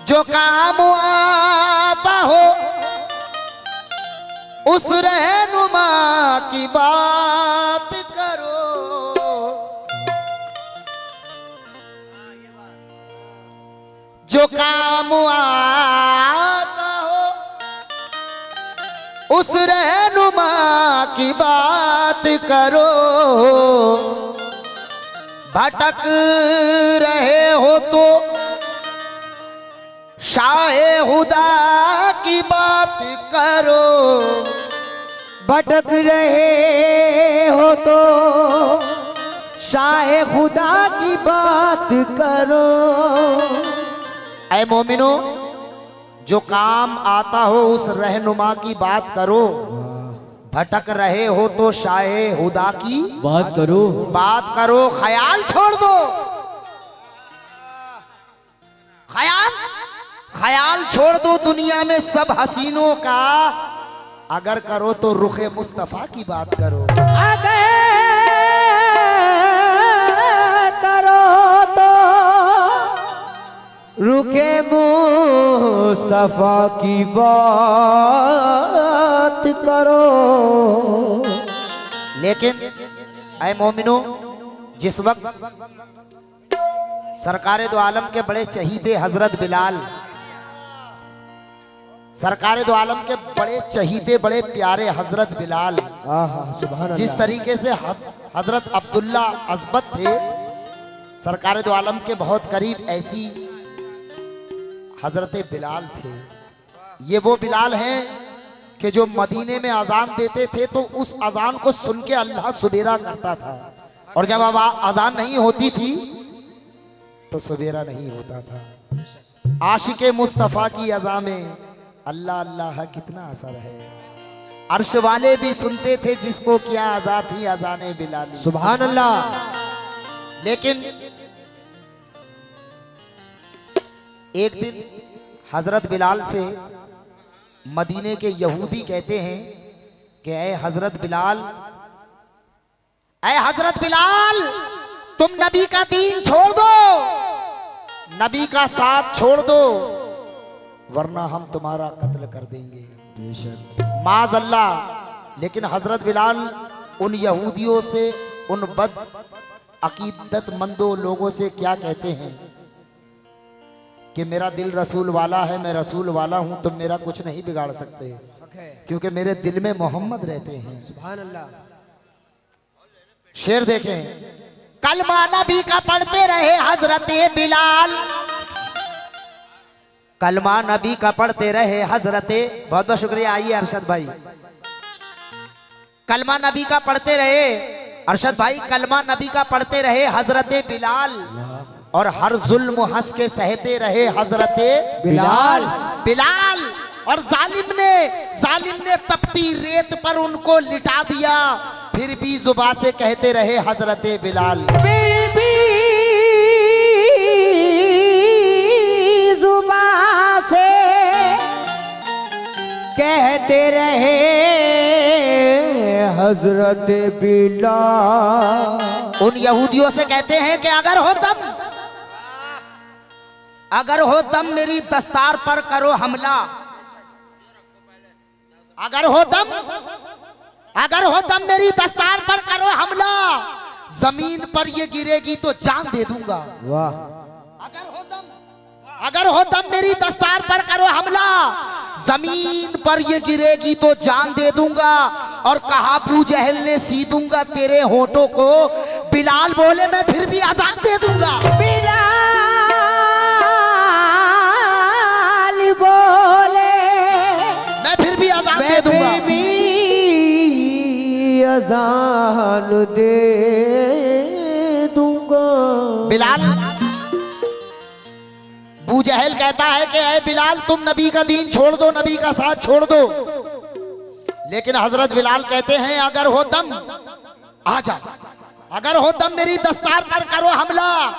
जो काम आता हो उस रहनुमा की बात करो। जो काम आता हो उस रहनुमा की बात करो। भटक रहे हो तो शाहे खुदा की बात करो। भटक रहे हो तो शाहे खुदा की बात करो। ऐ मोमिनो, जो काम आता हो उस रहनुमा की बात करो। भटक रहे हो तो शाहे खुदा की बात करो। बात करो। ख्याल छोड़ दो, ख्याल छोड़ दो दुनिया में सब हसीनों का। अगर करो तो रुखे मुस्तफा की बात करो। अगर करो तो रुखे मुस्तफा की बात करो। लेकिन ऐ मोमिनो, जिस वक्त सरकारे दो आलम के बड़े चहीते हजरत बिलाल, सरकारे दो आलम के बड़े चहीते बड़े प्यारे हजरत बिलाल, सुभान जिस अल्लाह। तरीके से हजरत अब्दुल्ला अजबत थे सरकारे दो आलम के बहुत करीब, ऐसी हजरत बिलाल थे। ये वो बिलाल हैं कि जो मदीने में अजान देते थे तो उस अजान को सुन के अल्लाह सुबेरा करता था, और जब अब अजान नहीं होती थी तो सुबेरा नहीं होता था। आशिके मुस्तफ़ा की अज़ा में अल्लाह अल्लाह कितना असर है। अर्श वाले भी सुनते थे जिसको क्या अज़ा थी अज़ाने बिलाल। सुभान अल्लाह। लेकिन एक दिन हजरत बिलाल से मदीने के यहूदी कहते हैं कि ऐ हजरत बिलाल, ऐ हजरत बिलाल, तुम नबी का दीन छोड़ दो, नबी का साथ छोड़ दो, वरना हम तुम्हारा कत्ल कर देंगे। माज़ अल्लाह। लेकिन हजरत बिलाल उन यहूदियों से, उन बद अकीदतमंदों लोगों से क्या कहते हैं कि मेरा दिल रसूल वाला है, मैं रसूल वाला हूं, तुम मेरा कुछ नहीं बिगाड़ सकते, क्योंकि मेरे दिल में मोहम्मद रहते हैं। सुभान अल्लाह। शेर देखें, कलमा नबी का पढ़ते रहे हजरत बिलाल, कलमा नबी का पढ़ते रहे हजरत, बहुत बहुत शुक्रिया। आइए अरशद भाई, कलमा नबी का पढ़ते रहे अरशद भाई, कलमा नबी का पढ़ते रहे हजरत बिलाल, और हर जुल्म हंस के सहते रहे हजरत बिलाल। बिलाल और जालिम ने तपती रेत पर उनको लिटा दिया, फिर भी जुबान से कहते रहे हजरत बिलाल। फिर भी जुबान से कहते रहे हजरत बिलाल। उन यहूदियों से कहते हैं कि अगर हो दम मेरी दस्तार पर करो हमला, अगर हो दम मेरी दस्तार पर करो हमला, जमीन पर ये गिरेगी तो जान दे दूंगा। वाह। अगर हो दम मेरी दस्तार पर करो हमला, जमीन पर ये गिरेगी तो जान दे दूंगा। और कहा अबू जहल ने सी दूंगा तेरे होठों को, बिलाल बोले मैं फिर भी अजान दे दूंगा। बिलाल बोले मैं फिर भी अजान दे दूंगा। फिर भी अजान दे दूंगा। बिलाल, अबू जहल कहता है कि ऐ बिलाल, तुम नबी का दीन छोड़ दो, नबी का साथ छोड़ दो। लेकिन हजरत बिलाल कहते हैं अगर हो दम आजा, अगर हो दम मेरी दस्तार पर करो हमला,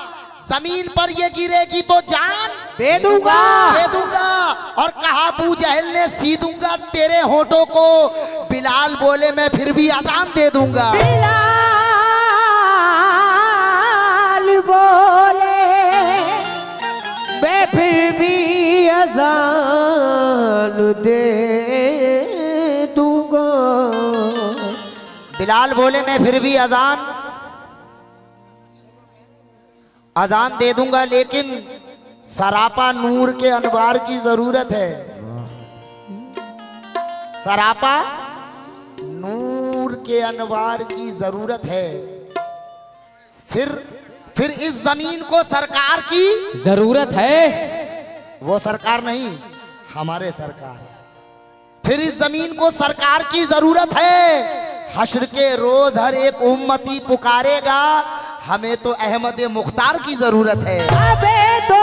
जमीन पर ये गिरेगी तो जान दे दूंगा। और कहा अबू जहल ने सी दूंगा तेरे होठों को, बिलाल बोले मैं फिर भी अजान दे दूंगा। बिलाल बोले मैं फिर भी अजान दे दूंगा। बिलाल बोले मैं फिर भी अजान दे दूंगा, लेकिन सरापा नूर के अनवार की जरूरत है। सरापा नूर के अनवार की जरूरत है। फिर इस जमीन को सरकार की जरूरत है। वो सरकार नहीं, हमारे सरकार। फिर इस जमीन को सरकार की जरूरत है। हश्र के रोज हर एक उम्मती पुकारेगा, हमें तो अहमद मुख्तार की जरूरत है। अबे तो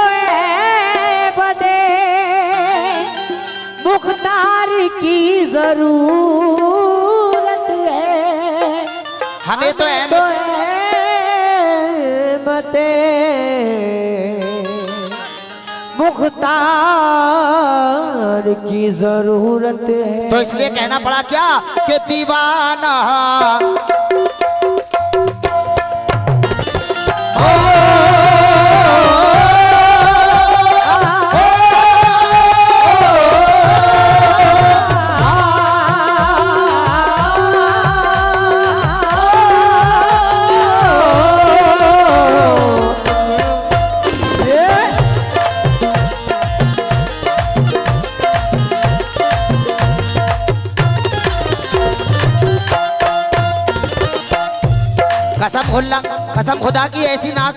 बदे मुख्तार की जरूरत है। हमें तो मते मुख्तार की जरूरत है। तो इसलिए कहना पड़ा क्या कि दीवाना कसम खुदा की ऐसी नाज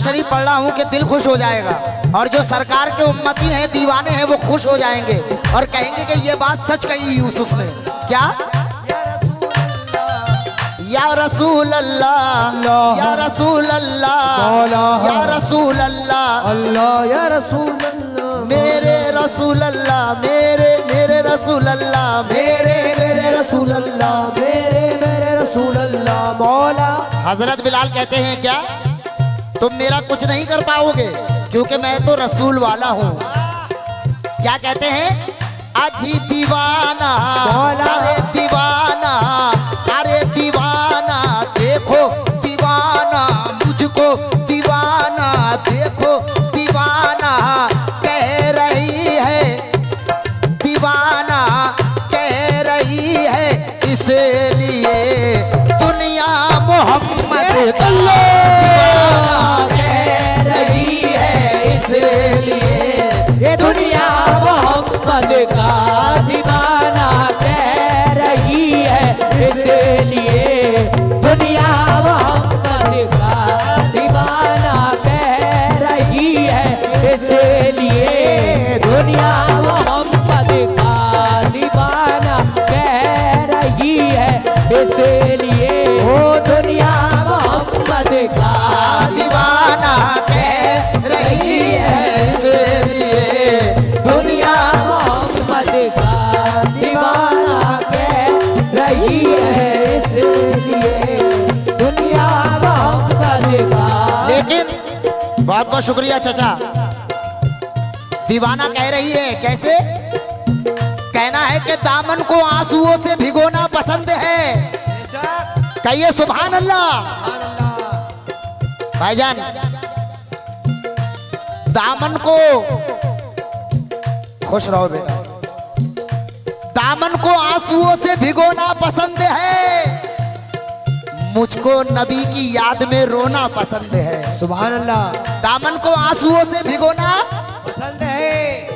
शरीफ पढ़ रहा हूँ कि दिल खुश हो जाएगा। और जो सरकार के उम्मती हैं, दीवाने हैं, वो खुश हो जाएंगे और कहेंगे कि ये बात सच कही यूसुफ ने। क्या? या रसूल अल्लाह, या रसूल अल्लाह, या रसूल अल्लाह, अल्लाह या रसूल अल्लाह, मेरे रसूल अल्लाह, मेरे रसूल अल्लाह, मेरे रसूल अल्लाह, मेरे रसूल अल्लाह। मौला हजरत बिलाल कहते हैं क्या तुम मेरा कुछ नहीं कर पाओगे, क्योंकि मैं तो रसूल वाला हूँ। क्या कहते हैं? अजी दीवाना, अरे दीवाना, अरे दीवाना, देखो दीवाना, मुझको दीवाना, देखो दीवाना कह रही है, दीवाना कह रही है, इसलिए दुनिया मोहम्मद का दीवाना कह रही है, इसलिए ये दुनिया मोहम्मद का दीवाना कह रही है, इसलिए दुनिया मोहम्मद का दीवाना कह रही है, इसलिए दुनिया मोहम्मद का दीवाना कह रही है, इसलिए ओ दुनिया मोहम्मद का दीवाना कह रही है, इसलिए दुनिया मोहम्मद का दीवाना कह रही है, इसलिए दुनिया मोहम्मद का। लेकिन बहुत बहुत शुक्रिया चाचा। दीवाना कह रही है कैसे? कहना है कि दामन को आंसुओं से भिगोना पसंद है। कहिए सुभान अल्लाह। भाईजान, दामन को, खुश रहो बेटा, दामन को आंसुओं से भिगोना पसंद है, मुझको नबी की याद में रोना पसंद है। सुभान अल्लाह। दामन को आंसुओं से भिगोना पसंद है।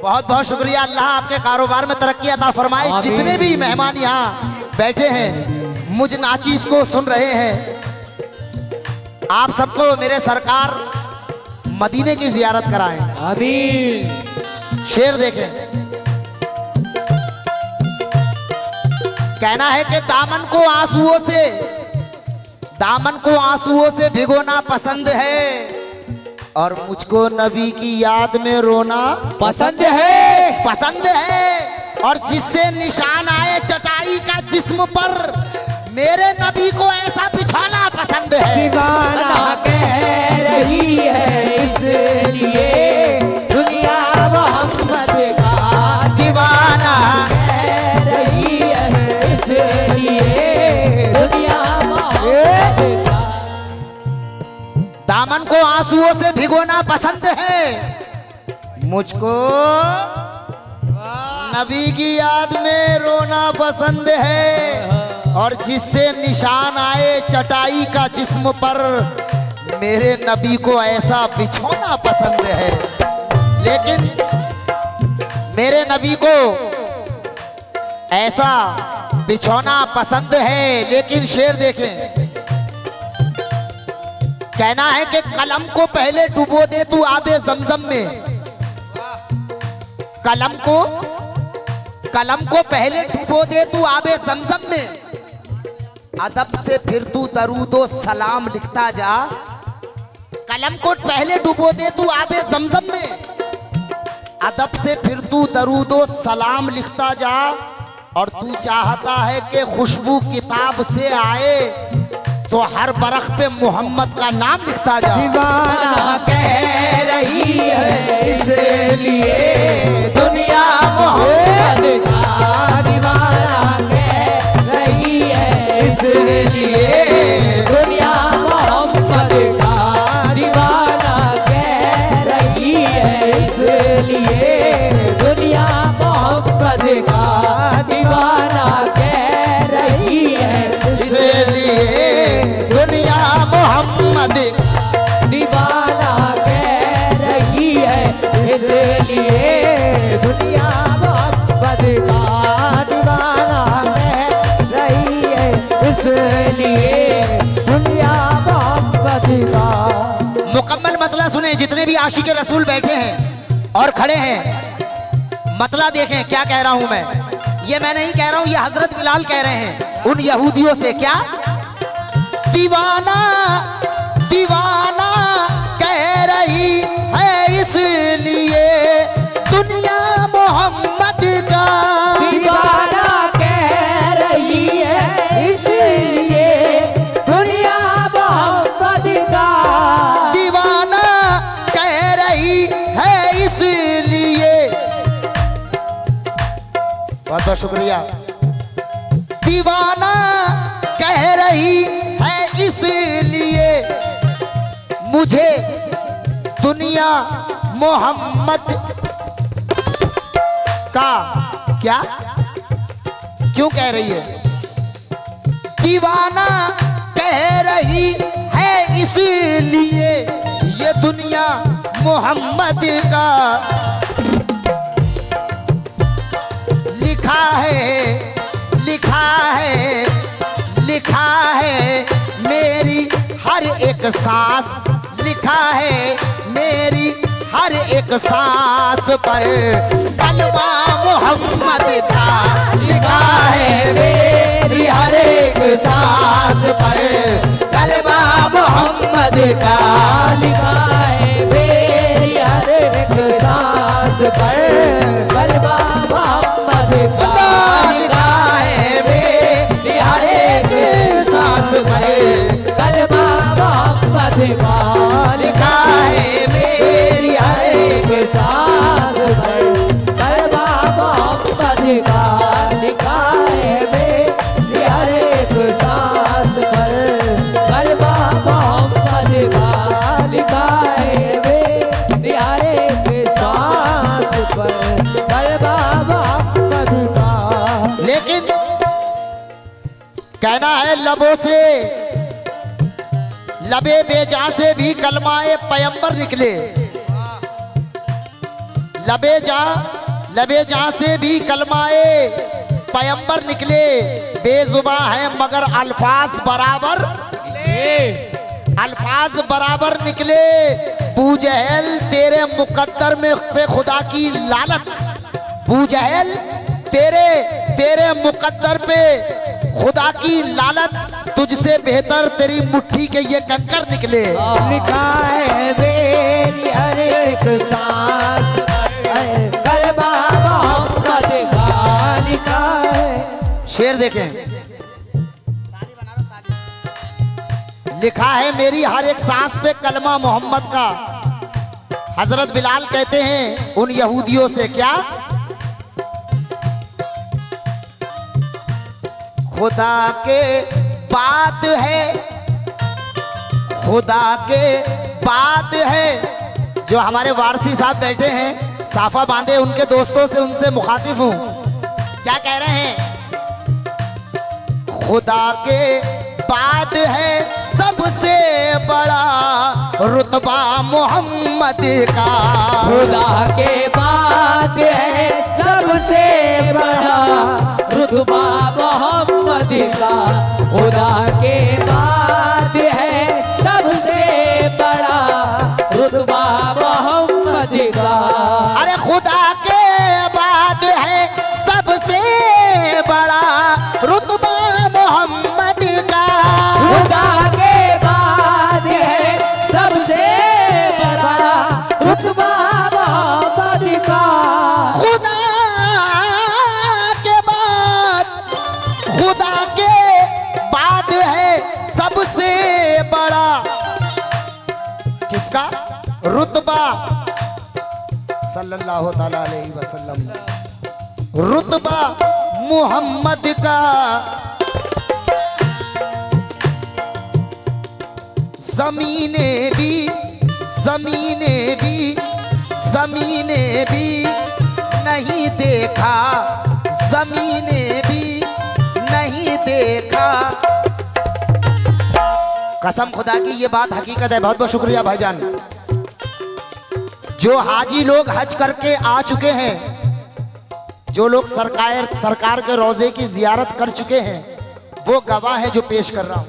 बहुत बहुत शुक्रिया। अल्लाह आपके कारोबार में तरक्की अता फरमाए। आमीन। जितने भी मेहमान यहाँ बैठे हैं, मुझ नाचीज को सुन रहे हैं, आप सबको मेरे सरकार मदीने की जियारत कराएं। आमीन। शेर देखें। कहना है कि दामन को आंसुओं से भिगोना पसंद है, और मुझको नबी की याद में रोना पसंद है। और जिससे निशान आए चटाई का जिस्म पर, मेरे नबी को ऐसा बिछाना पसंद है। दीवाना कह रही है, इसलिए दुनिया मोहम्मद का दीवाना कह रही है, इसलिए दुनिया मोहम्मद का। दामन को आंसुओं से भिगोना पसंद है, मुझको नबी की याद में रोना पसंद है, और जिससे निशान आए चटाई का जिस्म पर, मेरे नबी को ऐसा बिछोना पसंद है। लेकिन मेरे नबी को ऐसा बिछोना पसंद है, लेकिन शेर देखें, कहना है कि कलम को पहले डुबो दे तू आबे जमजम में, कलम को पहले डुबो दे तू आबे जमजम में, अदब से फिर तू दरूदो सलाम लिखता जा। कलम को पहले डुबो दे तू आबे जमजम में, अदब से फिर तू दरूदो सलाम लिखता जा। और तू चाहता है कि खुशबू किताब से आए, तो हर बरख पे मोहम्मद का नाम लिखता जा। दीवाना कह रही है इसलिए दुनिया मोहम्मद का, दीवाना कह रही है इसलिए दुनिया मोहम्मद का, दीवाना कह रही है इसलिए दुनिया मोहम्मद का, दीवाना कह रही है इसलिए दुनिया मोहम्मद, दीवाना कह रही है इसलिए दुनिया मोहम्मद का, दीवाना कह रही है इसलिए दुनिया मोहम्मद का। मुकम्मल मतला सुने, जितने भी आशिक रसूल बैठे हैं और खड़े हैं, मतला देखें क्या कह रहा हूं मैं। ये मैं नहीं कह रहा हूं, ये हजरत बिलाल कह रहे हैं उन यहूदियों से। क्या दीवाना दीवाना कह रही है इसलिए दुनिया मोहम्मद का, दीवाना कह रही है इसलिए दुनिया मोहम्मद का, दीवाना कह रही है इसलिए। बहुत बहुत शुक्रिया। दीवाना कह रही है इसलिए मुझे दुनिया मोहम्मद का। क्या क्यों कह रही है? दीवाना कह रही है इसलिए ये दुनिया मोहम्मद का। लिखा है लिखा है लिखा है मेरी हर एक सांस, लिखा है मेरी हर एक सांस पर कलमा मोहम्मद का। लिखा है मेरी हर एक सांस पर कलमा मोहम्मद का। लिखा है मेरी हर एक सांस पर कलमा मोहम्मद का। लिखा है मेरी हर एक सांस पर कलमा मोहम्मद का। लिखा है मेरी हर एक सांस पर कलमा मोहम्मद का। लिखा है मेरी हर एक सांस पर कलमा मोहम्मद का। लिखा है मेरी हर एक सांस पर कलमा मोहम्मद का। लेकिन कहना है लबों से, लबे बेजा से भी कलमाए पैगंबर निकले। लबे जा से भी कलमाए पैगंबर निकले। बेजुबा है मगर अल्फाज बराबर निकले। बूजहल तेरे मुकद्दर में पे खुदा की लालत। बूजहल तेरे मुकद्दर पे खुदा की लालत। तुझसे बेहतर तेरी मुट्ठी के ये कंकर निकले। लिखा है मेरी हर एक सांस कलमा मोहम्मद का। लिखा है। शेर देखें, लिखा है मेरी हर एक सांस पे कलमा मोहम्मद का। हजरत बिलाल कहते हैं उन यहूदियों से, क्या खुदा के बात है, खुदा के बात है जो हमारे वारसी साहब बैठे हैं साफा बांधे, उनके दोस्तों से उनसे मुखातिब हूं। क्या कह रहे हैं? खुदा के बाद है सबसे बड़ा रुतबा मोहम्मद का। खुदा के बाद है सबसे बड़ा रुतबा मोहम्मद का। खुदा के बाद है सबसे बड़ा रुतबा मोहम्मद का। अरे खुदा के बाद है सबसे बड़ा रुतबा मोहम्मद का। खुदा के बाद है सबसे बड़ा रुतबा मोहम्मद का। खुदा के बाद है सबसे बड़ा किसका रुतबा? सल्लल्लाहु ताला अलैहि वसल्लम। रुतबा मोहम्मद का। जमीने भी नहीं देखा, जमीने भी नहीं देखा। कसम खुदा की ये बात हकीकत है। बहुत बहुत शुक्रिया भाईजान। जो हाजी लोग हज करके आ चुके हैं, जो लोग सरकार के रोजे की जियारत कर चुके हैं, वो गवाह है जो पेश कर रहा हूं।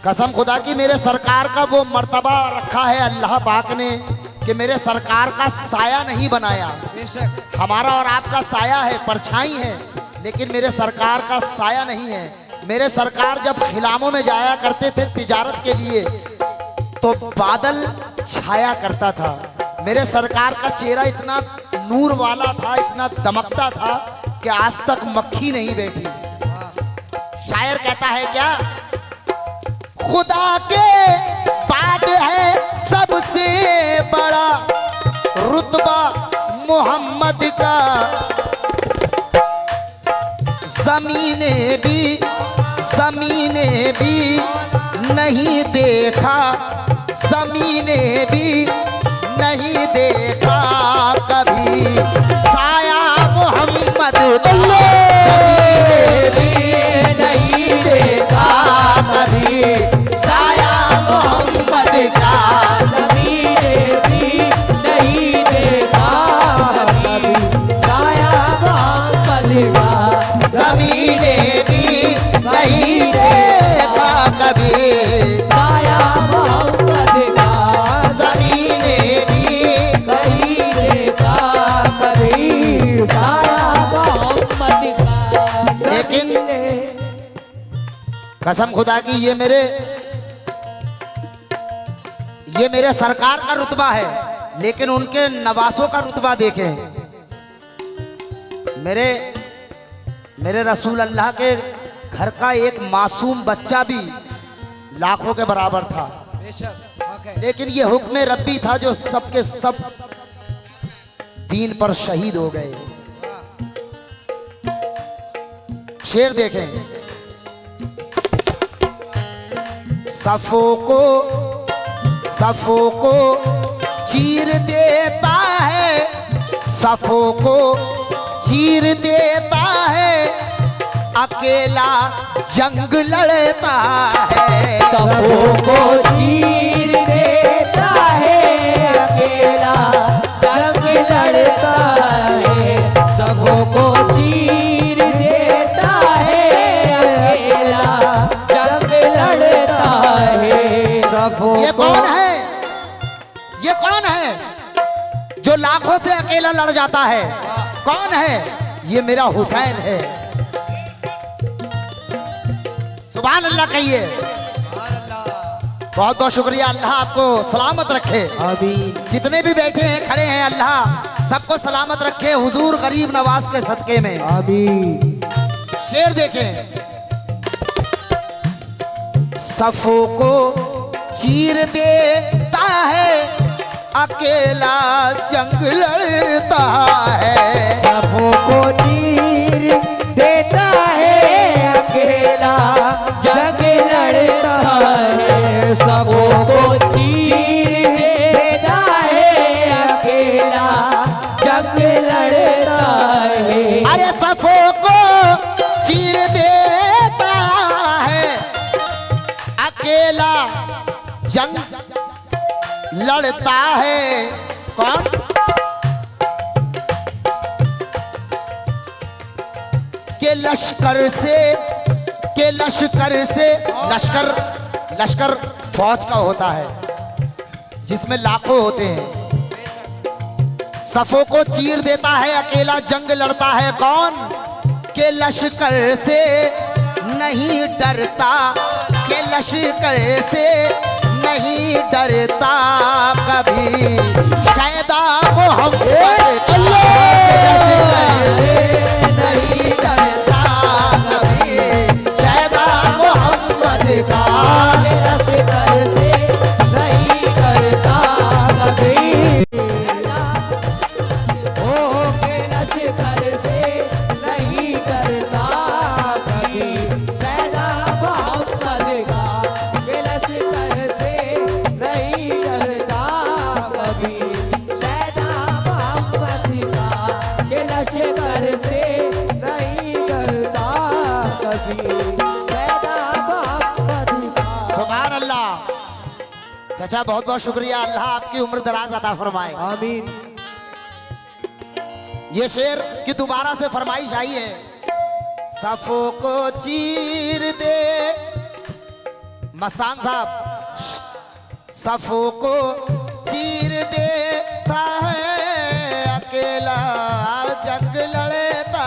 कसम खुदा की मेरे सरकार का वो मर्तबा रखा है अल्लाह पाक ने कि मेरे सरकार का साया नहीं बनाया। हमारा और आपका साया है, परछाई है, लेकिन मेरे सरकार का साया नहीं है। मेरे सरकार जब खिलामों में जाया करते थे तिजारत के लिए तो बादल छाया करता था। मेरे सरकार का चेहरा इतना नूर वाला था, इतना दमकता था कि आज तक मक्खी नहीं बैठी। शायर कहता है क्या? खुदा के बाद है सबसे बड़ा रुतबा मोहम्मद का। जमीने भी नहीं देखा, जमीने भी नहीं देखा कभी साया मोहम्मद का। जमीने भी नहीं देखा कभी साया मोहम्मद का। जमीने भी नहीं देखा कभी साया मोहम्मद का। जमीने भी नहीं देखा कभी साया मोहम्मद का। जमीने भी नहीं देखा कभी साया मोहम्मद का। लेकिन कसम खुदा की ये मेरे सरकार का रुतबा है, लेकिन उनके नवासों का रुतबा देखें। मेरे रसूल अल्लाह के घर का एक मासूम बच्चा भी लाखों के बराबर था। लेकिन ये हुक्म रब्बी था जो सबके सब दीन पर शहीद हो गए। शेर देखें। सफों को चीर देता है, सफों को चीर देता है, अकेला जंग लड़ता है। सबों को चीर देता है, अकेला जंग लड़ता है। सबों को चीर देता है, अकेला जंग लड़ता है। ये कौन है? ये कौन है जो लाखों से अकेला लड़ जाता है? कौन है? ये मेरा हुसैन है। सुभान अल्लाह कहिए। बहुत बहुत शुक्रिया। अल्लाह आपको सलामत रखे। आमीन। जितने भी बैठे हैं खड़े हैं, अल्लाह सबको सलामत रखे हुजूर गरीब नवाज के सदके में। आमीन। शेर देखें। सफों को चीर देता है, अकेला जंग लड़ता है। सफों को चीर देता है, अकेला जंग लड़ता है। सबों को चीर सफों को चीर देता है, अकेला जंग लड़ता है कौन? के लश्कर से, के लश्कर से, लश्कर फौज का होता है जिसमें लाखों होते हैं। सफों को चीर देता है, अकेला जंग लड़ता है कौन? के लश्कर से नहीं डरता, के लश्कर से नहीं डरता कभी शैदा मोहम्मद का। के लश्कर से नहीं डरता कभी शैदा मोहम्मद का। के लश्कर से नहीं डरता कभी, ओ के लश्कर से नहीं डरता कभी सैदा मोहम्मद का। के लश्कर से नहीं डरता कभी सैदा मोहम्मद का। के लश्कर से नहीं डरता कभी सैदा मोहम्मद का। सुभान अल्लाह। चाचा बहुत बहुत शुक्रिया, अल्लाह आपकी उम्र दराज अता फरमाए। आमीन। ये शेर की दोबारा से फरमाइश आई है। सफों को चीर दे, मस्तान साहब, सफों को चीर देता है, अकेला जंग लड़ता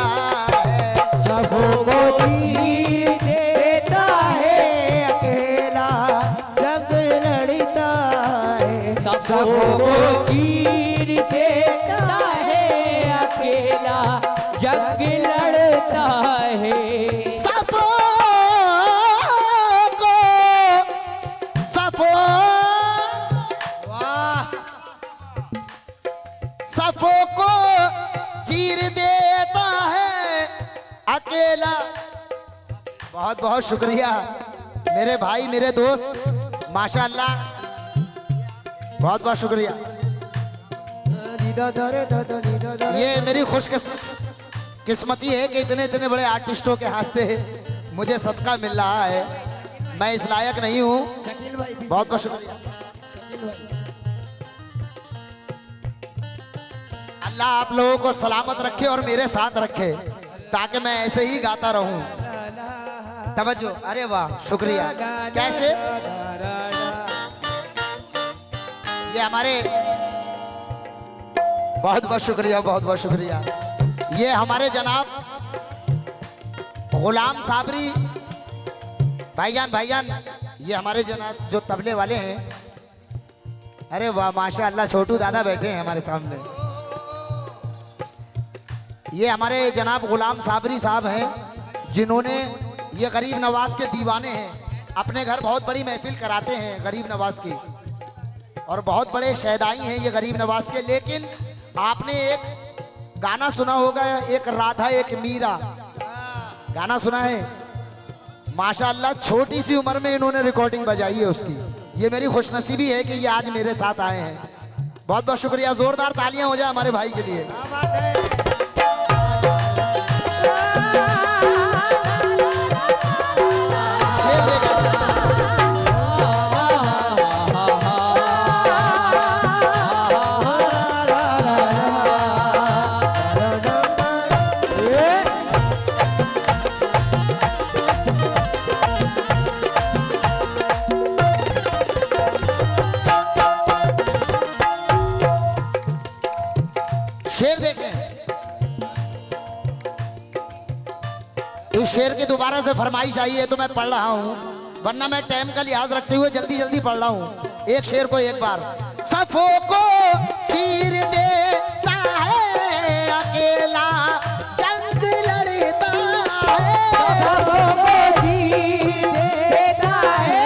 है। सबों को चीर देता है, अकेला जंग लड़ता है। सबों को चीर देता है, अकेला जंग लड़ता है। सफों को, सफों को चीर देता है, अकेला। बहुत बहुत शुक्रिया मेरे भाई, मेरे दोस्त, माशाअल्लाह, बहुत बहुत शुक्रिया। ये मेरी खुशकिस्मती है कि इतने इतने बड़े आर्टिस्टों के हाथ से मुझे सदका मिल रहा है। मैं इस लायक नहीं हूँ। बहुत बहुत शुक्रिया। अल्लाह आप लोगों को सलामत रखे और मेरे साथ रखे, ताकि मैं ऐसे ही गाता रहूं। तवज्जो, अरे वाह, शुक्रिया। कैसे? ये हमारे, बहुत बहुत शुक्रिया, बहुत बहुत शुक्रिया। ये हमारे जनाब गुलाम साबरी भाईजान, ये हमारे जनाब जो तबले वाले हैं। अरे वाह माशाअल्लाह, छोटू दादा बैठे हैं हमारे सामने। ये हमारे जनाब गुलाम साबरी साहब हैं, जिन्होंने, ये गरीब नवाज के दीवाने हैं, अपने घर बहुत बड़ी महफिल कराते हैं गरीब नवाज की, और बहुत बड़े शहदाई हैं ये गरीब नवाज के। लेकिन आपने एक गाना सुना होगा, एक राधा एक मीरा गाना सुना है, माशाअल्लाह छोटी सी उम्र में इन्होंने रिकॉर्डिंग बजाई है उसकी। ये मेरी खुशनसीबी है कि ये आज मेरे साथ आए हैं। बहुत बहुत शुक्रिया, जोरदार तालियां हो जाए हमारे भाई के लिए। शेर लेकर शेर देखें। इस शेर की दोबारा से फरमाइश आई है तो मैं पढ़ रहा हूं, वरना मैं टाइम का लिहाज रखते हुए जल्दी जल्दी पढ़ रहा हूं। एक शेर को एक बार। सफों को चीर देता है, अकेला जंग लड़ता है। सबों को चीर देता है,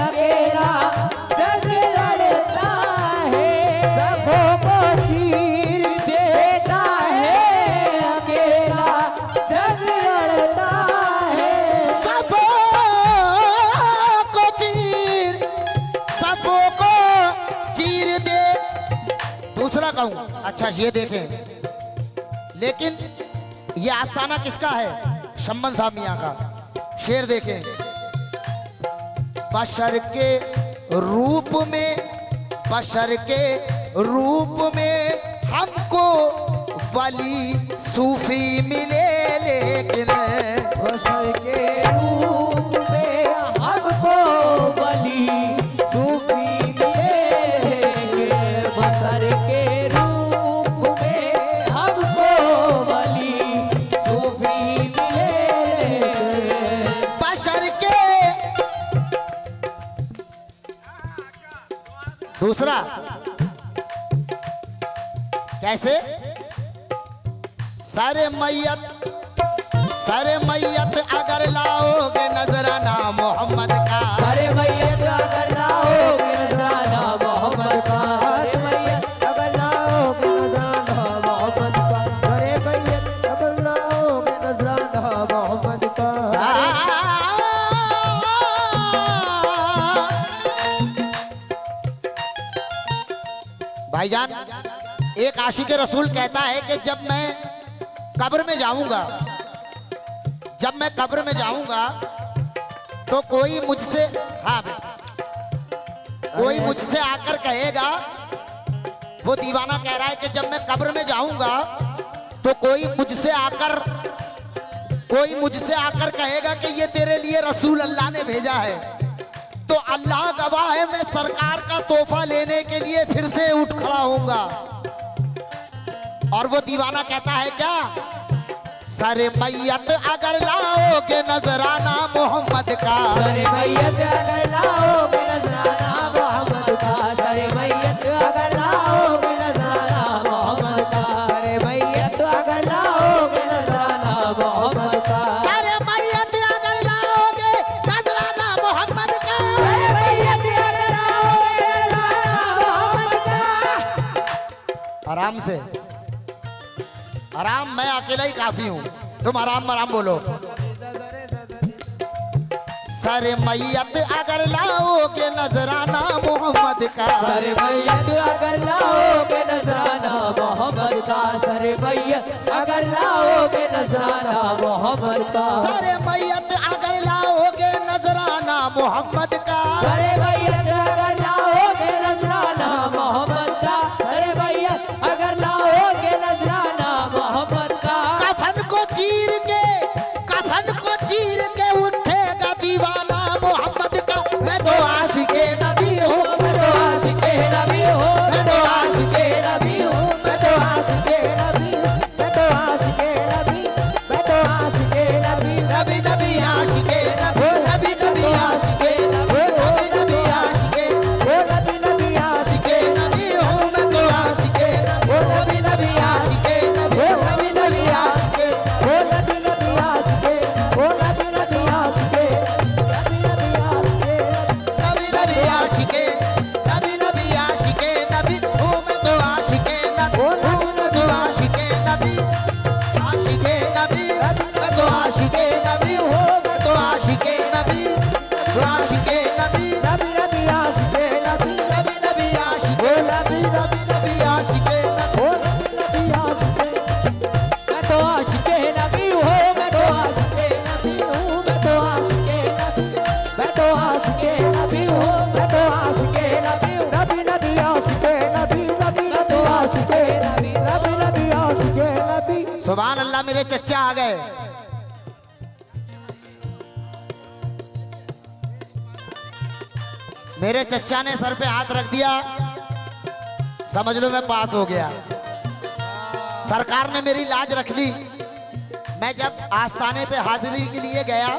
अकेला जंग लड़ता है। सबों को चीर देता है, अकेला जंग लड़ता है। सफों को चीर दे। दूसरा कहूं, अच्छा ये देखें, लेकिन ये आस्थाना किसका है? शम्मन साहब मियाँ का। शेर देखें, बशर के रूप में, बशर के रूप में हमको वली सूफी मिले, लेकिन बशर के रूप में हमको वली सूफी मिले, बशर के रूप में हमको वली सूफी मिले। बशर के दूसरा कैसे? सर मैयत अगर लाओगे नजराना मोहम्मद का, सरे मैयत अगर लाओगे नजराना मोहम्मद का, सरे मैयत अगर लाओगे नजराना मोहम्मद का, सरे मैयत अगर लाओगे नजराना मोहम्मद का। भाईजान, एक आशिक रसूल कहता है कि जब मैं कब्र में जाऊंगा, जब मैं कब्र में जाऊंगा तो कोई मुझसे, हाँ कोई मुझसे आकर कहेगा, वो दीवाना कह रहा है कि जब मैं कब्र में जाऊंगा तो कोई मुझसे आकर कहेगा कि ये तेरे लिए रसूल अल्लाह ने भेजा है। तो अल्लाह गवाह है, मैं सरकार का तोहफा लेने के लिए फिर से उठ खड़ा होऊंगा। और वो दीवाना कहता है क्या? सरे मैयत अगर लाओगे नजराना मोहम्मद का, सरे मैयत अगर लाओगे नजराना मोहम्मद का, सरे मैयत अगर लाओगे नजराना मोहम्मद का, सरे मैयत अगर लाओगे नजराना मोहम्मद का, सरे मैयत अगर लाओगे नजराना मोहम्मद का, सरे मैयत अगर लाओगे नजराना मोहम्मद का। आराम से, आराम, मैं अकेला ही काफी हूं, तुम आराम आराम बोलो। सर मैयत अगर लाओगे नजराना मोहम्मद का, सरे मैयत अगर लाओगे नजराना मोहम्मद का, सरे मैयत अगर लाओगे नजराना मोहम्मद का, सर मैयत अगर लाओगे नजराना मोहम्मद का, सरे मैयत अगर लाओगे नजराना मोहम्मद का, सरे मैयत अगर लाओगे नजराना मोहम्मद का। कफन को चीर के उठेगा दीवाना मोहम्मद का। मैं तो आशिके नबी हूँ, मैं तो आशिके नबी हूँ, मैं तो आशिके नबी हूँ, मैं तो आशिके नबी, मैं तो आशिके नबी, मैं तो आशिके नबी, नबी नबी आशिके नबी, नबी नबी आशिके नबी, नबी नबी आशिके, ओ नबी नबी आशिके नबी हूँ, मैं तो आशिके नबी, नबी नबी आशिके नबी, नबी नबी आशिके, ओ नबी नबी आशिके, ओ नबी नबी आशिके, नबी नबी आशिके, नबी नबी आशिके, नबी नबी आशिके नबी हूँ मैं तो आशिके नबी, हूँ मैं तो आशिके नबी, आशिके नबी, मैं तो आशिके नबी हूँ, मैं तो आशिके नबी, आशिके नबी, नबी नबी आशिके नबी, नबी नबी आशिके, ओ नबी नबी, नबी आशिके नबी, ओ नबी नबी आशिके, मैं तो आशिके नबी हूँ, मैं तो आशिके नबी हूँ, मैं तो आशिके नबी, मैं तो आशिके नबी हूँ, मैं तो आशिके नबी हूँ, नबी नबी आशिके नबी, नबी मैं तो आशिके नबी, नबी नबी आशिके नबी। सुभान अल्लाह, मेरे चच्चा आ गए। मेरे चच्चा ने सर पे हाथ रख दिया, समझ लो मैं पास हो गया। सरकार ने मेरी लाज रख ली। मैं जब आस्थाने पे हाजिरी के लिए गया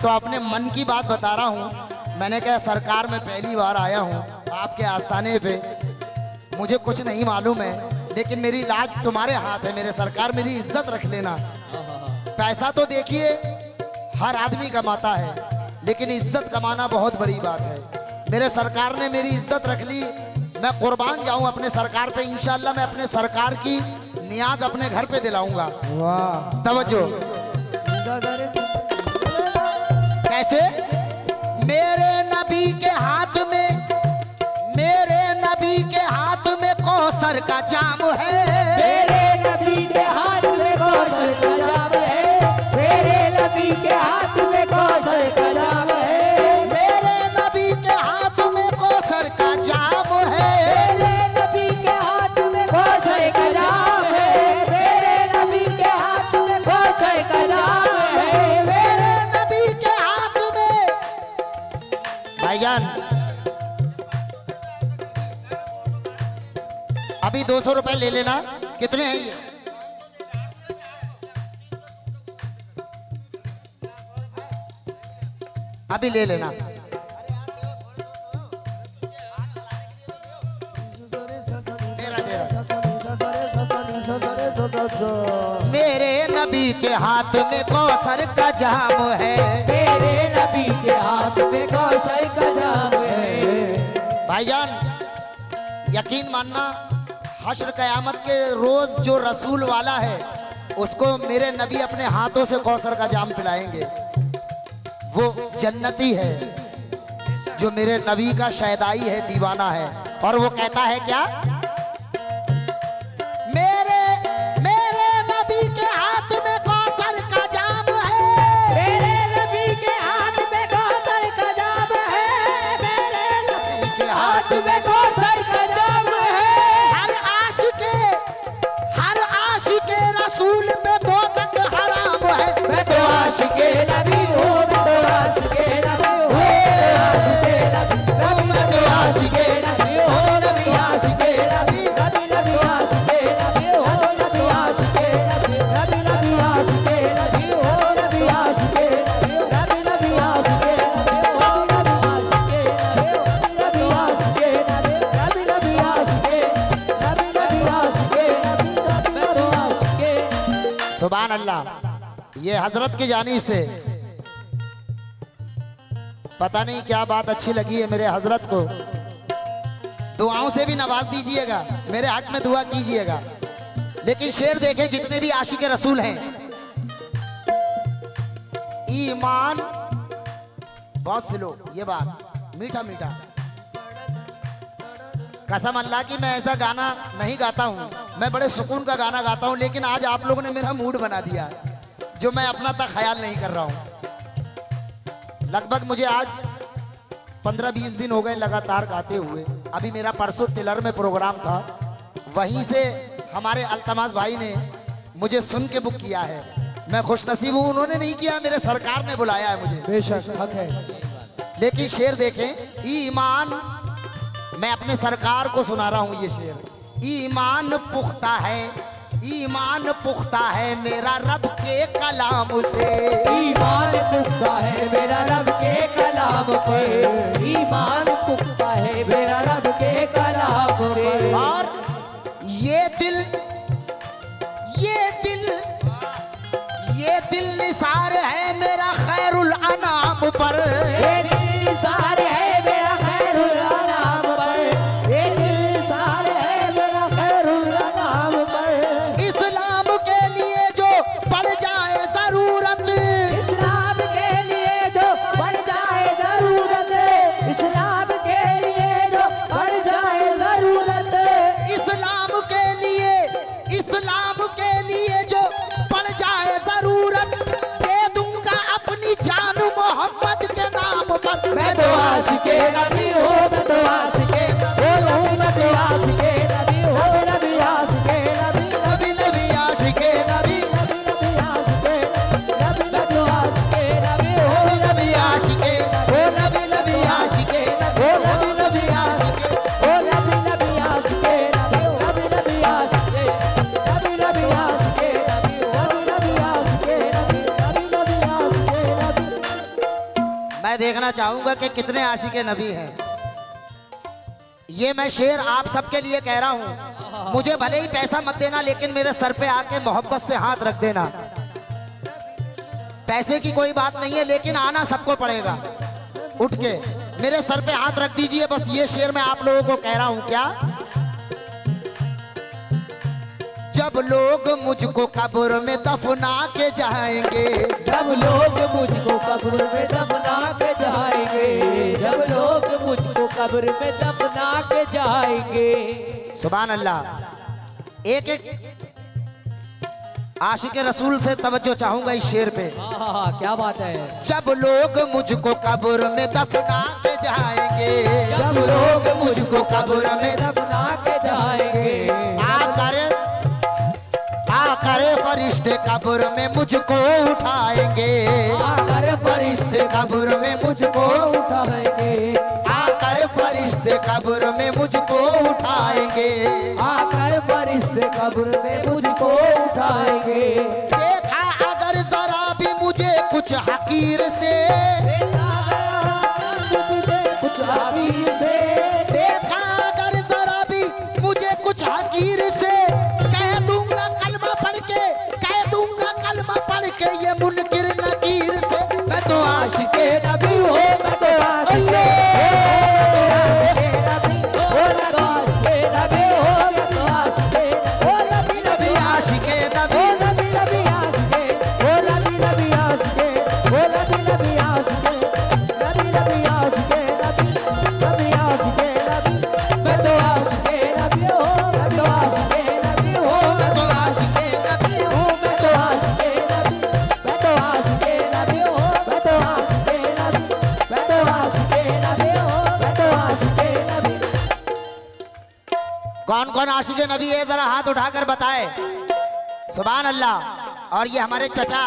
तो अपने मन की बात बता रहा हूँ। मैंने कहा सरकार में पहली बार आया हूँ आपके आस्थाने पे, मुझे कुछ नहीं मालूम है, लेकिन मेरी लाज तुम्हारे हाथ है। मेरे सरकार मेरी इज्जत रख लेना। पैसा तो देखिए हर आदमी कमाता है, लेकिन इज्जत कमाना बहुत बड़ी बात है। मेरे सरकार ने मेरी इज्जत रख ली। मैं कुर्बान जाऊं अपने सरकार पे। इंशाल्लाह मैं अपने सरकार की नियाज अपने घर पे दिलाऊंगा। वाह, तवज्जो। कैसे? मेरे नबी के हाथ में, मेरे नबी के हाथ में कौसर का जाम है। मेरे नबी के हाथ में कौशल का अभी 200 रुपए ले लेना। कितने हैं ये? अभी ले लेना। मेरे नबी के हाथ में कौसर का जाम है, मेरे नबी के हाथ में कौशल का जाम है। भाईजान यकीन मानना, हश्र कयामत के रोज जो रसूल वाला है उसको मेरे नबी अपने हाथों से कौसर का जाम पिलाएंगे। वो जन्नती है जो मेरे नबी का शैदाई है, दीवाना है। और वो कहता है क्या? मेरे मेरे नबी के हाथ में कौसर का जाम है, मेरे नबी के हाथ में कौशल का जाम है, मेरे नबी के हाथ में कौशल का जाम है। हर आशिके रसूल पे दोज़ख हराम है। मैं तो आशिके नबी हूँ, मैं तो आशिके नबी हूँ, मैं तो आशिके नबी हूँ, नबी आशिके नबी, नबी नबी आशिके नबी हूँ, नबी आशिके नबी, नबी नबी आशिके नबी हूँ, नबी आशिके नबी, नबी नबी आशिके नबी हूँ, नबी आशिके नबी, नबी आशिके नबी, नबी नबी आशिके, नबी नबी आशिके नबी, मैं तो आशिके। सुभान अल्लाह। ये हजरत की जानिब से पता नहीं क्या बात अच्छी लगी है मेरे हजरत को। दुआओं से भी नवाज दीजिएगा, मेरे हक में दुआ कीजिएगा। लेकिन शेर देखें, जितने भी आशिक रसूल हैं, ईमान बहुत स्लो, ये बात मीठा मीठा। कसम अल्लाह की मैं ऐसा गाना नहीं गाता हूँ, मैं बड़े सुकून का गाना गाता हूँ। लेकिन आज आप लोगों ने मेरा मूड बना दिया है, जो मैं अपना तक ख्याल नहीं कर रहा हूँ। लगभग मुझे आज 15-20 दिन हो गए लगातार गाते हुए। अभी मेरा परसों तिलर में प्रोग्राम था, वहीं से हमारे अल्तमास भाई ने मुझे सुन के बुक किया है। मैं खुशनसीब हूँ, उन्होंने नहीं किया, मेरे सरकार ने बुलाया है मुझे। बेशक हक है। लेकिन शेर देखें, ईमान, मैं अपने सरकार को सुना रहा हूँ ये शेर। ईमान पुख्ता है, ईमान पुख्ता है मेरा रब के कलाम से, ईमान पुख्ता है मेरा रब के कलाम से, ईमान पुख्ता है मेरा रब के कलाम से। और ये दिल निसार है मेरा खैरुल अनाम पर, ये दिल निसार है मेरा खैरुल अनाम पर, ये दिल निसार है मेरा खैरुल अनाम पर। इस्लाम के लिए जो पड़ जाए जरूरत, इस्लाम के लिए जो बढ़ जाए जरूरत, इस्लाम के लिए जो बढ़ जाए जरूरत, इस्लाम के लिए जो पड़ जाए जरूरत, दे दूंगा अपनी जान मोहम्मद के नाम पर। मैं तो आशिके नबी हूँ, मैं तो आशिके नबी हूँ, मैं तो आशिके नबी हूँ, नबी आशिके नबी, नबी नबी आशिके नबी, नबी नबी आशिके नबी, मैं तो आशिके नबी हूँ, नबी आशिके, ओ नबी नबी आशिके नबी, नबी नबी आशिके, ओ नबी नबी आशिके नबी, नबी नबी आशिके, नबी नबी आशिके नबी, नबी नबी आशिके नबी, नबी नबी आशिके नबी। मैं देखना चाहूंगा कि कितने आशिके नबी हैं। ये मैं शेर आप सबके लिए कह रहा हूं। मुझे भले ही पैसा मत देना, लेकिन मेरे सर पे आके मोहब्बत से हाथ रख देना। पैसे की कोई बात नहीं है, लेकिन आना सबको पड़ेगा। उठ के मेरे सर पे हाथ रख दीजिए। बस ये शेर मैं आप लोगों को कह रहा हूं। क्या? जब लोग मुझको कब्र में दफना के जाएंगे, जब लोग मुझको कब्र में दफना के जाएंगे, जब लोग मुझको कब्र में दफना के जाएंगे। सुभान अल्लाह। एक एक आशिक रसूल से तवज्जो चाहूंगा इस शेर पे। क्या बात है। जब लोग मुझको कब्र में दफना के जाएंगे, जब लोग मुझको कब्र में दफना के जाएंगे, आकर फरिश्ते कब्र में मुझको उठाएंगे, आकर फरिश्ते कब्र में मुझको उठाएंगे, आकर फरिश्ते कब्र में मुझको उठाएंगे। आकर फरिश्ते कब्र में मुझको उठाएंगे। देखा अगर जरा भी मुझे कुछ हकीर से, कुछ हकीर से, देखा अगर जरा भी मुझे कुछ हकीर से, कह दूंगा कलमा पढ़ के, कह दूंगा कलमा पढ़ के ये मुनकिर नकीर से। मैं तो आशिके नबी हूँ, मैं तो आशिके नबी, आशिके नबी। मैं तो आशिके नबी हूँ, मैं तो आशिके नबी हूँ, मैं तो आशिके नबी हूँ, मैं तो आशिके नबी, मैं तो आशिके नबी हूँ, मैं तो आशिके नबी, मैं तो आशिके नबी हूँ, मैं तो आशिके नबी। कौन कौन आशिके नबी है जरा हाथ उठाकर बताए। सुभान अल्लाह। और ये हमारे चचा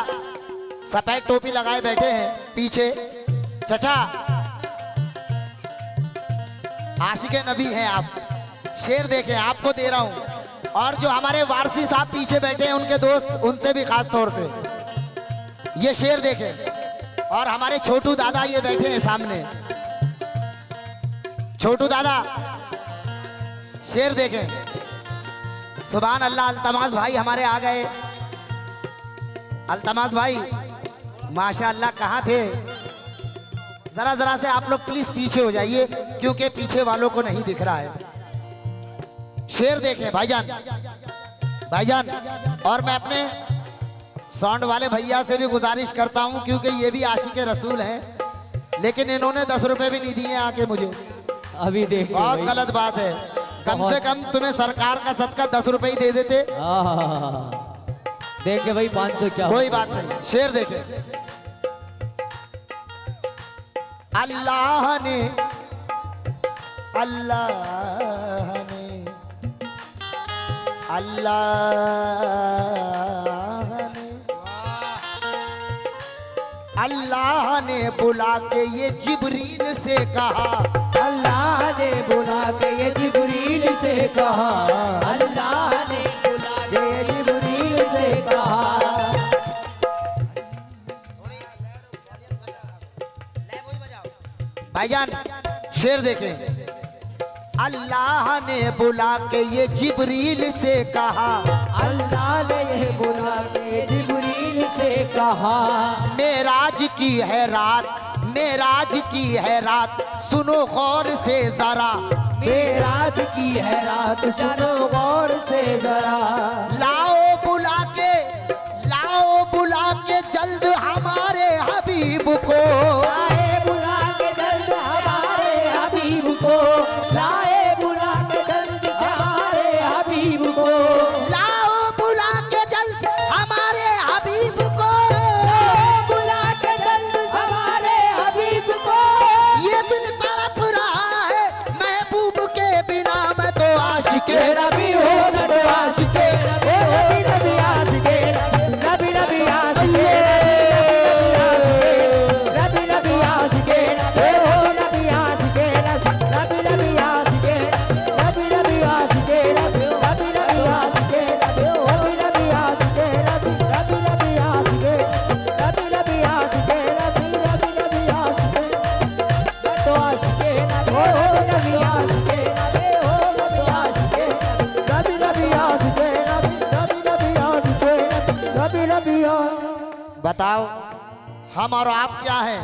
सफेद टोपी लगाए बैठे हैं पीछे। चचा आशिके नबी हैं आप, शेर देखें आपको दे रहा हूं। और जो हमारे वारसी साहब पीछे बैठे हैं उनके दोस्त, उनसे भी खास तौर से ये शेर देखें। और हमारे छोटू दादा ये बैठे हैं सामने। छोटू दादा शेर देखें। सुभान अल्लाह। अल्तमास भाई हमारे आ गए। अल्तमास भाई माशाअल्लाह कहाँ थे? जरा जरा से आप लोग प्लीज पीछे हो जाइए क्योंकि पीछे वालों को नहीं दिख रहा है। शेर देखें भाईजान, भाईजान। और मैं अपने साउंड वाले भैया से भी गुजारिश करता हूं क्योंकि ये भी आशिके रसूल हैं, लेकिन इन्होंने 10 रुपए भी नहीं दिए आके मुझे। अभी देख बहुत गलत बात है। कम से कम तुम्हें सरकार का सदका 10 रुपए ही दे देते। देंगे भाई 500 क्या कोई बात नहीं। शेर देखे। अल्लाह ने, अल्लाह ने, अल्लाह ने बुला के ये जिब्रील से कहा। अल्लाह ने बुला के ये जिब्रील से कहा। अल्लाह ने बुला के ये जिब्रील से कहा। भाईजान शेर देखें। अल्लाह ने बुला के ये जिब्रील से कहा। अल्लाह ने ये बुला के जिब्रील से कहा। मेराज की है रात, मेराज की है रात, सुनो गौर से जरा। मेराज की है रात, सुनो गौर से जरा। लाओ बुला के, लाओ बुला के जल्द हमारे हबीब को। लाए बुला के जल्द हमारे हबीब को। लाए बुला के जल्द हमारे हबीब को। लाओ बुला के जल्द हमारे हबीब को। बुला के जल्द हमारे हबीब को। ये दिल तड़प रहा है महबूब के बिना। मैं तो आशिके नबी हूँ, मैं तो आशिके नबी, नबी आशिके नबी, नबी आशिके नबी, नबी आशिके नबी आशिके नबी, नबी आशिके नबी, नबी आशिके नबी, नबी आशिके नबी, नबी आशिके नबी, नबी आशिके नबी, नबी आशिके नबी, नबी आशिके। मैं तो आशिके नबी, नबी आशिके नबी, मैं तो आशिके नबी, नबी आशिके नबी, नबी आशिके नबी, नबी। बताओ हम और आप क्या है?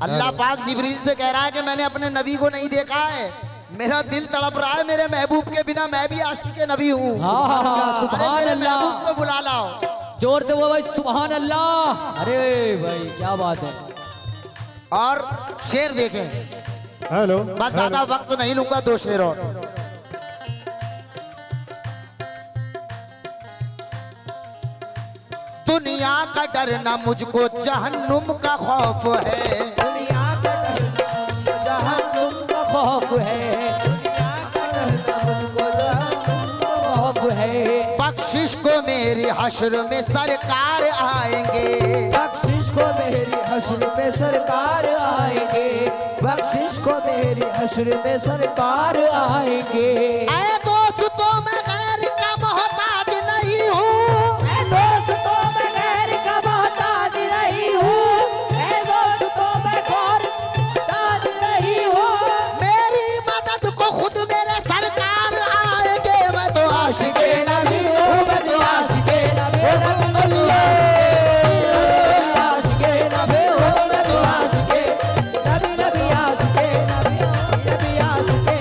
अल्लाह पाक जिब्रील से कह रहा है कि मैंने अपने नबी को नहीं देखा है, मेरा दिल तड़प रहा है मेरे महबूब के बिना। मैं भी आशिके नबी हूँ। सुभान अल्लाह। महबूब को बुला लाओ। जोर से वो भाई सुभान अल्लाह। अरे भाई क्या बात है। और शेर देखें। हेलो बस ज्यादा वक्त नहीं लूंगा, 2 शेर और। दुनिया का डरना मुझको जहन्नुम का खौफ है। दुनिया का डर जहन्नुम का खौफ है। दुनिया का डर मुझको जहन्नुम का खौफ है। बख्शिश को मेरी हश्र में सरकार आएंगे। बख्शिश को मेरी हश्र में सरकार आएंगे। बख्शिश को मेरी हश्र में सरकार आएंगे। ऐ दोस्तों मैं गैर का मोहताज नहीं हूँ, ऐ दोस्तों मैं गैर का मोहताज नहीं हूँ, ऐ दोस्तों मैं गैर ताज नहीं हूँ। मेरी मदद को खुद मेरे सरकार आएंगे। मैं तो आशिक़े नबी हूँ, मैं तो आशिक़े नबी हूँ, मैं तो आशिक़े नबी हूँ, मैं तो आशिक़े नबी नबी आशिक़े नबी नबी आशिक़े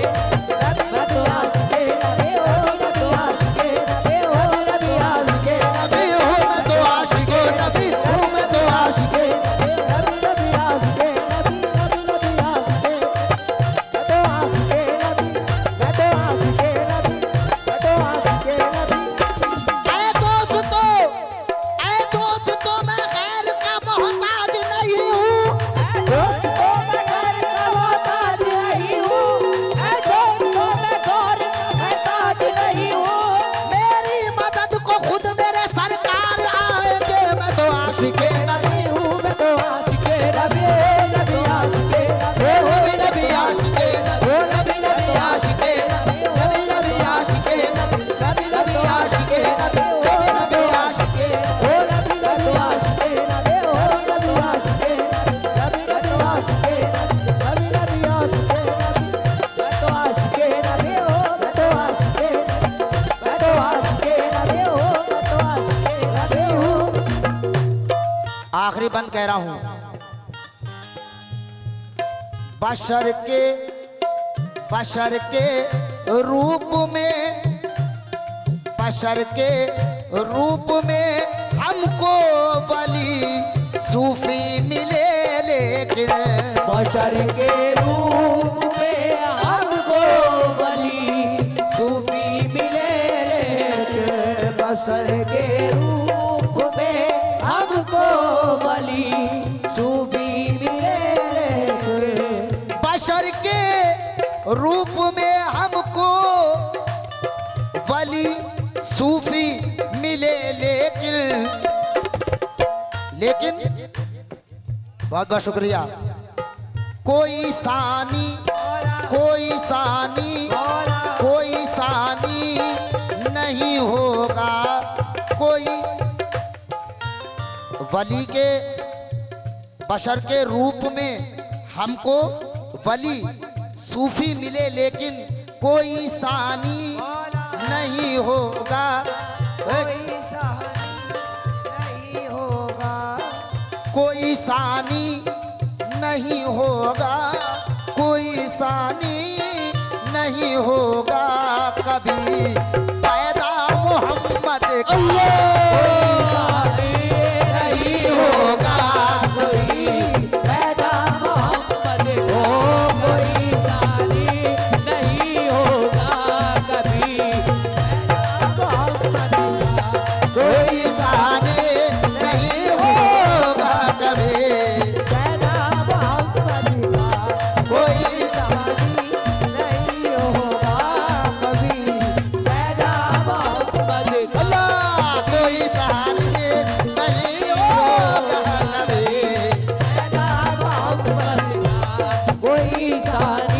नबी मैं तो आशिक़े नबी हूँ, मैं तो आशिक़े नबी हूँ, नबी आशिक़े नबी हूँ, मैं तो आशिक़े नबी हूँ, मैं तो आशिक़े नबी नबी आशिक़े नबी नबी आशिक़े मैं तो आशिक़े नबी मैं तो आशिक़े नबी मैं तो आशिक़े नबी। ऐ दोस्तों मैं गैर का मोहताज नहीं हूँ, ऐ दोस्तों मैं गैर का मोहताज नहीं हूँ, ऐ दोस्तों मैं गैर का मोहताज नहीं हूँ। मेरी मदद को खुद मेरे सरकार आएंगे। मैं तो आशिक़े नबी हूँ, मैं तो आशिक़े नबी नबी आशिक़े नबी नबी आशिक़े नबी नबी आशिक़े नबी नबी आशिक़े नबी नबी आशिक़े नबी नबी आशिक़े ओ नबी मैं तो आशिक़े नबी हूँ, मैं तो आशिक़े नबी नबी आशिक़े नबी नबी आशिक़े मैं तो आशिक़े नबी हूँ, मैं तो आशिक़े मैं तो आशिक़े नबी हूँ, मैं तो आशिक़े नबी हूँ। आखिरी बंद कह रहा हूं। बशर के रूप में, बशर के रूप में हमको वली सूफी मिले, लेकिन बशर के रूप में हमको वली सूफी मिले, लेकिन बशर के रूप में हमको वली सूफी मिले, लेकिन बशर के रूप में हमको वली सूफी मिले, लेकिन बहुत बहुत शुक्रिया। कोई सानी नहीं होगा, कोई वली के बशर के रूप में हमको वली सूफी मिले, लेकिन कोई सानी नहीं होगा, कोई सानी नहीं होगा, कोई सानी नहीं होगा, कोई सानी नहीं होगा कभी पैदा मोहम्मद का नहीं होगा। कोई पैदा मोहम्मद को कोई सानी नहीं होगा कभी, कोई सानी नहीं होगा कभी, सैदा मोहम्मद का कोई सानी नहीं होगा कभी, सैदा मोहम्मद अल्लाह कोई सानी नहीं होगा कभी। सैदा मोहम्मद का कोई सानी